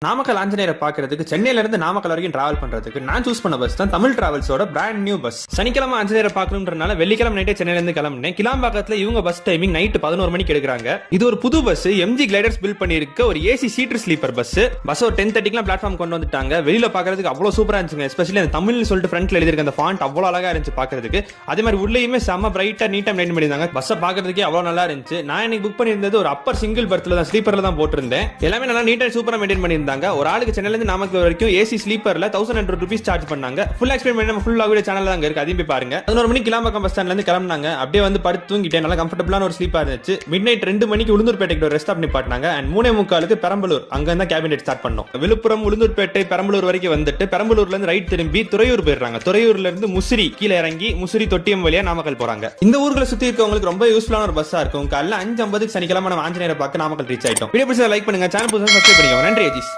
நாமக்கல் ஆஞ்சநேயரை பாக்குறதுக்கு சென்னையில இருந்து நாமக்கல் வரைக்கும் டிராவல் பண்றதுக்கு நான் சூஸ் பண்ண பஸ் தான் தமிழ் டிராவல்ஸோட பிராண்ட் நியூ பஸ். சனிக்கிழமை ஆஞ்சநேயரை பாக்கணும்ன்றனால வெள்ளிக்கிழமை நைட்டே சென்னையில இருந்து கிளம்பினேன். கிளாம்பாக்கத்துல இவங்க பஸ் டைமிங் நைட் 11 மணிக்கு எடுக்கிறாங்க. இது ஒரு புது பஸ், எம்ஜி கிளைடர்ஸ் பில்ட் பண்ணிருக்க ஒரு AC seater sleeper bus. Bus ஒரு 10:30 பிளாட்ஃபார்ம் கொண்டு வந்துட்டாங்க. வெளியில பாக்குறதுக்கு அவ்வளவு சூப்பரா இருந்துச்சுங்க. எஸ்பெஷலி அந்த தமிழ்னு சொல்லிட்டு ஃப்ரண்ட்ல எழுதிருக்க அந்த ஃபாண்ட் அவ்வளவு அழகா இருந்துச்சு பாக்குறதுக்கு. அதே மாதிரி உள்ளேயுமே செம்ம பிரைட்டா நீட்டா மெயின்டைன் பண்ணிருந்தாங்க. பஸ் பாக்குறதுக்கே அவ்வளவு நல்லா இருந்துச்சு. நான் இன்னைக்கு புக் பண்ணிருந்தது ஒரு அப்பர் சிங்கிள் பர்த்ல தான், ஸ்லீப்பர்ல தான் போட்டிருந்தேன். எல்லாமே நல்லா நீட்டா சூப்பரா மெயின்டைன் பண்ணிருந்தாங்க. ஒரு ஆளுக்கு சென்னையில இருந்து நாமக்கல் வரைக்கும் ஏசி ஸ்லீப்பர்ல 1100 ரூபீஸ் சார்ஜ் பண்ணாங்க. ஃபுல் எக்ஸ்பிளைன் நம்ம ஃபுல் வீடியோ சேனல்ல தான் இருக்கு, அதையும் போய் பாருங்க. 11 மணிக்கு கிளாம்பாக்கம் பஸ் ஸ்டாண்ட்ல இருந்து கிளம்பினாங்க. அப்படியே வந்து படுத்து தூங்கிட்டேன். நல்லா கம்ஃபர்டபிளான ஒரு ஸ்லீப்பா இருந்துச்சு. மிட் நைட் 2 மணிக்கு உளுந்தூர்பேட்டைக்கு ஒரு ரெஸ்ட் ஸ்டாப் நிப்பாட்டினாங்க. அண்ட் 3:45 பெரம்பலூர், அங்க இருந்தா கேபினெட் ஸ்டார்ட் பண்ணோம். விழுப்புரம், உளுந்தூர்பேட்டை, பெரம்பலூர் வரைக்கும் வந்துட்டு பெரம்பலூர்ல இருந்து ரைட் திரும்பி துறையூர் போயிடுறாங்க. துறையூர்ல இருந்து முசிறி கீழே இறங்கி முசிறி தொட்டியம் வழியா நாமக்கல் போறாங்க. இந்த ஊர்களை சுத்தி இருக்கவங்களுக்கு ரொம்ப யூஸ்ஃபுல்லான ஒரு பஸ்ஸா இருக்கும். காலைல 5:50 சனிக்கிழமை நம்ம ஆஞ்சநேயரை பார்க்க நாமக்கல் ரீச் ஆயிட்டோம். வீடியோ பிடிச்சா லைக் பண்ணுங்க, சேனல் புதுசா சப்ஸ்கிரைப் பண்ணிக்கோங்க. நன்றி அஜிஸ்.